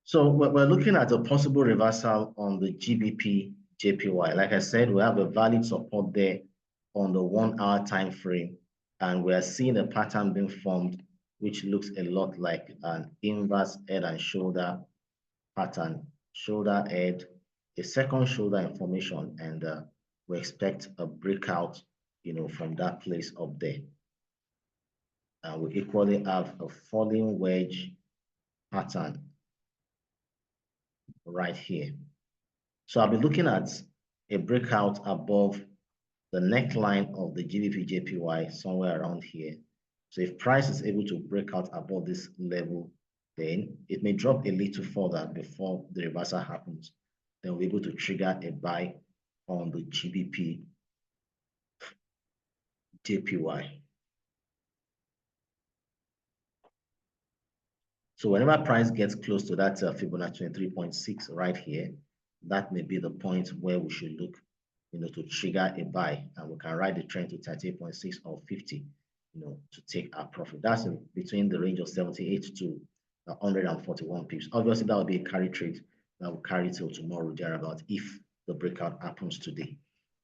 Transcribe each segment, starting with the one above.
So we're looking at a possible reversal on the GBP JPY. Like I said, we have a valid support there on the 1 hour time frame, and we're seeing a pattern being formed, which looks a lot like an inverse head and shoulder pattern, shoulder head, a second shoulder information, and we expect a breakout, from that place up there. And we equally have a falling wedge pattern right here. So I'll be looking at a breakout above the neckline of the GBP JPY somewhere around here. So if price is able to break out above this level, then it may drop a little further before the reversal happens. Then we'll be able to trigger a buy on the GBP JPY. So whenever price gets close to that Fibonacci 23.6 right here, that may be the point where we should look, to trigger a buy, and we can ride the trend to 38.6 or 50, to take our profit. That's between the range of 78 to 141 pips. Obviously, that will be a carry trade that will carry till tomorrow thereabout if the breakout happens today.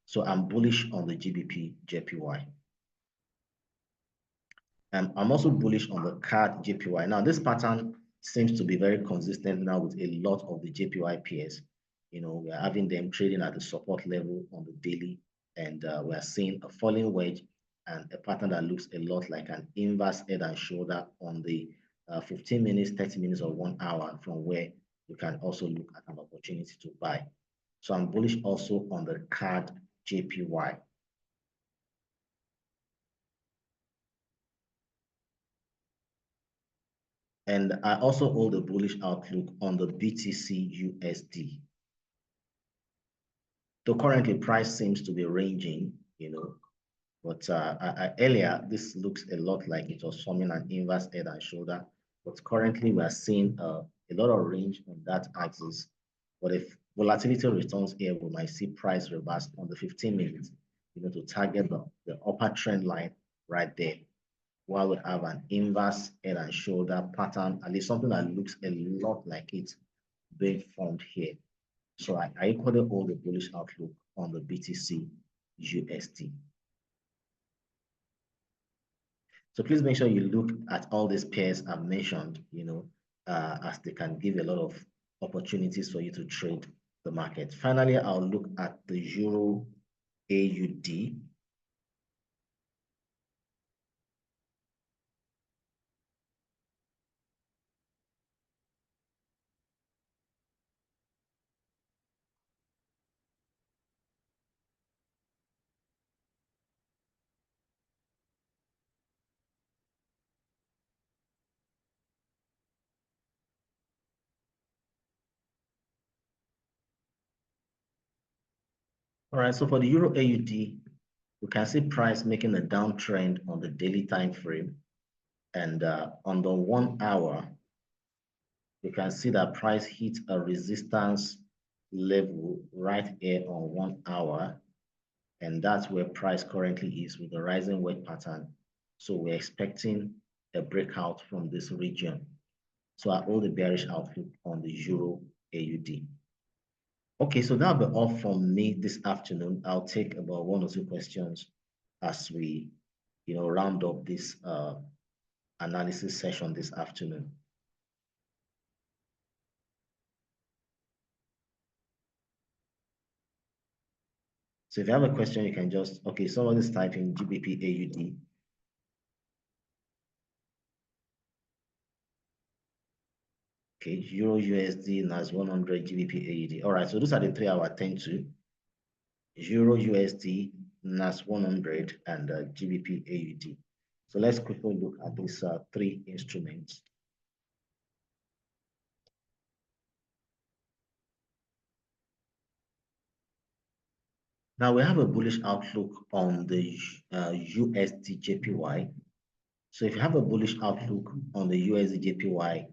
So I'm bullish on the GBP JPY. I'm also bullish on the CAD JPY. Now, this pattern seems to be very consistent now with a lot of the JPY peers. We are having them trading at the support level on the daily, and we are seeing a falling wedge and a pattern that looks a lot like an inverse head and shoulder on the 15 minutes, 30 minutes, or 1 hour, from where you can also look at an opportunity to buy. So I'm bullish also on the CAD JPY. And I also hold a bullish outlook on the BTC USD. So currently price seems to be ranging, but earlier this looks a lot like it was forming an inverse head and shoulder. But currently we are seeing a lot of range on that axis. But if volatility returns here, we might see price reverse on the 15 minutes, to target the upper trend line right there, while we have an inverse head and shoulder pattern, at least something that looks a lot like it being formed here. So I equally hold a bullish outlook on the BTC USD. So please make sure you look at all these pairs I've mentioned, as they can give a lot of opportunities for you to trade the market. Finally, I'll look at the Euro AUD. All right, so for the Euro AUD, we can see price making a downtrend on the daily time frame, and on the 1 hour, you can see that price hit a resistance level right here on 1 hour, and that's where price currently is with the rising wedge pattern. So we're expecting a breakout from this region. So I hold a bearish outlook on the Euro AUD. Okay, so that'll be all from me this afternoon. I'll take about 1 or 2 questions as we, round up this analysis session this afternoon. So if you have a question, you can just, okay, somebody's typing GBP AUD. Okay, Euro USD, NAS 100, GBP AUD. All right, so those are the 3 I will attend to. Euro USD, NAS 100, and GBP AUD. So let's quickly look at these 3 instruments. Now we have a bullish outlook on the USD JPY. So if you have a bullish outlook on the USD JPY,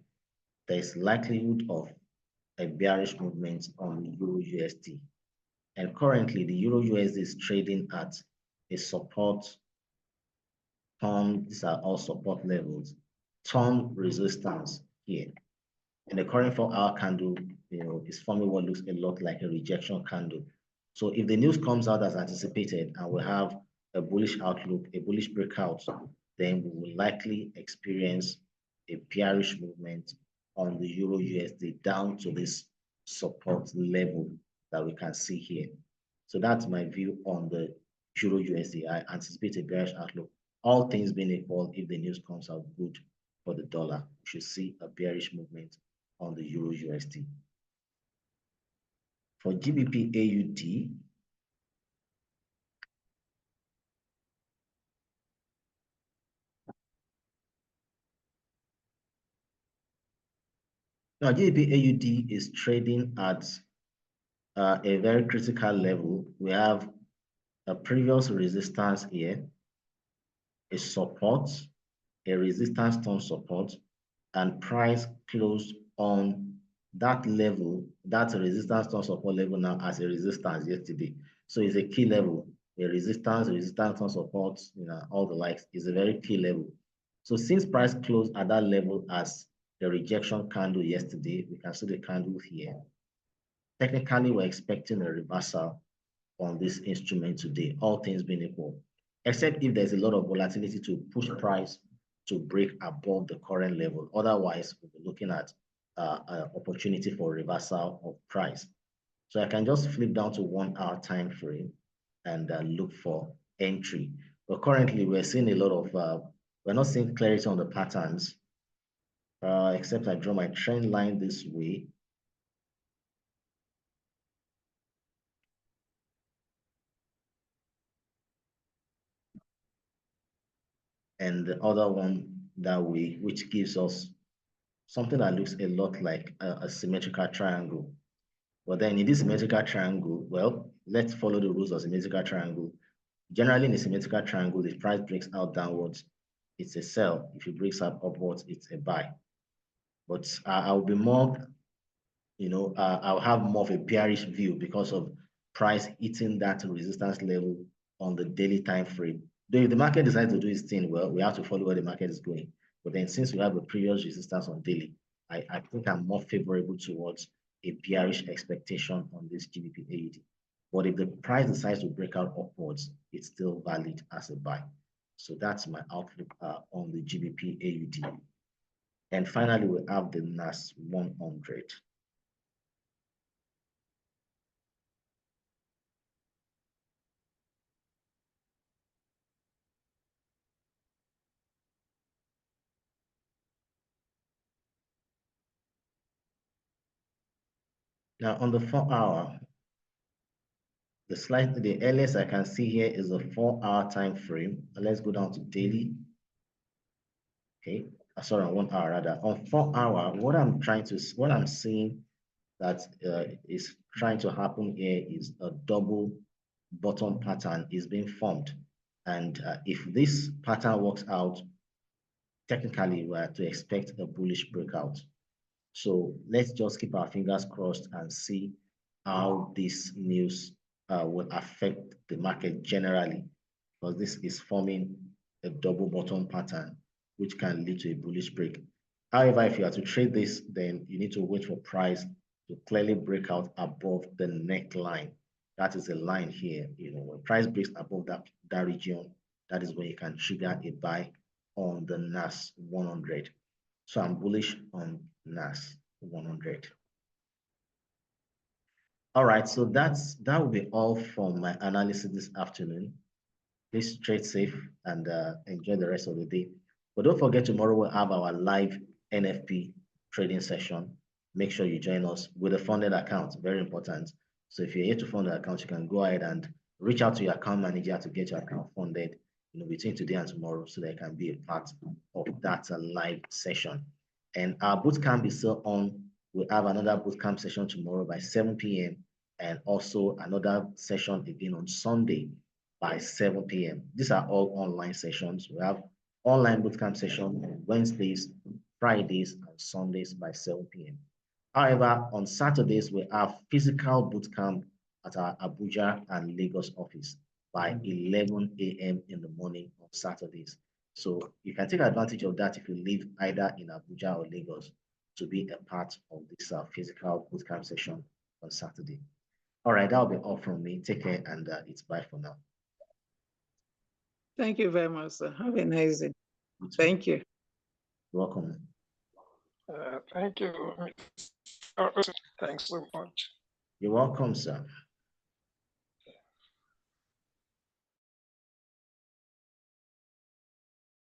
there is likelihood of a bearish movement on the Euro USD. And currently, the Euro USD is trading at a support these are all support levels, resistance here. And the current 4-hour candle, is forming what looks a lot like a rejection candle. So if the news comes out as anticipated and we have a bullish outlook, a bullish breakout, then we will likely experience a bearish movement on the Euro USD down to this support level that we can see here. So that's my view on the Euro USD. I anticipate a bearish outlook. All things being equal, if the news comes out good for the dollar, we should see a bearish movement on the Euro USD. For GBP AUD, now GBP AUD is trading at a very critical level. We have a previous resistance here, a support, a resistance turn support, and price closed on that level, that resistance turn support level now as a resistance yesterday. So it's a key level. A resistance turn support, all the likes is a very key level. So since price closed at that level as the rejection candle yesterday, we can see the candle here. Technically, we're expecting a reversal on this instrument today, all things being equal, except if there's a lot of volatility to push price to break above the current level. Otherwise, we'll be looking at an opportunity for reversal of price. So I can just flip down to 1-hour time frame and look for entry. But currently, we're seeing a lot of, we're not seeing clarity on the patterns, except I draw my trend line this way. And the other one that way, which gives us something that looks a lot like a symmetrical triangle. But then in this symmetrical triangle, well, let's follow the rules of symmetrical triangle. Generally, in a symmetrical triangle, if price breaks out downwards, it's a sell. If it breaks out upwards, it's a buy. But I'll be more, I'll have more of a bearish view because of price hitting that resistance level on the daily time frame. Though if the market decides to do its thing, well, we have to follow where the market is going. But then since we have a previous resistance on daily, I think I'm more favorable towards a bearish expectation on this GBP AUD. But if the price decides to break out upwards, it's still valid as a buy. So that's my outlook on the GBP AUD. And finally, we have the NAS 100. Now on the 4-hour, the earliest I can see here is a 4-hour time frame. Let's go down to daily. Okay, sorry, on 1 hour rather. On 4-hour, what I'm seeing that is trying to happen here is a double bottom pattern is being formed. And if this pattern works out, technically we are to expect a bullish breakout. So let's just keep our fingers crossed and see how this news will affect the market generally, because this is forming a double bottom pattern, which can lead to a bullish break. However, if you are to trade this, then you need to wait for price to clearly break out above the neckline. That is a line here. When price breaks above that region, that is when you can trigger a buy on the NAS 100. So I'm bullish on NAS 100. All right, so that will be all from my analysis this afternoon. Please trade safe and enjoy the rest of the day. But don't forget, tomorrow we'll have our live NFP trading session. Make sure you join us with a funded account, very important. So if you're here to fund the account, you can go ahead and reach out to your account manager to get your account funded, between today and tomorrow, so they can be a part of that live session. And our bootcamp is still on. We have another bootcamp session tomorrow by 7 p.m. and also another session again on Sunday by 7 p.m. These are all online sessions. We have online bootcamp session on Wednesdays, Fridays, and Sundays by 7 p.m. However, on Saturdays, we have physical bootcamp at our Abuja and Lagos office by 11 a.m. in the morning on Saturdays. So you can take advantage of that if you live either in Abuja or Lagos. to be a part of this physical bootcamp session on Saturday. All right, that'll be all from me. Take care, and it's bye for now. Thank you very much, sir. Have a nice day. Thank you. Welcome. Thank you. Thanks so much. You're welcome, sir.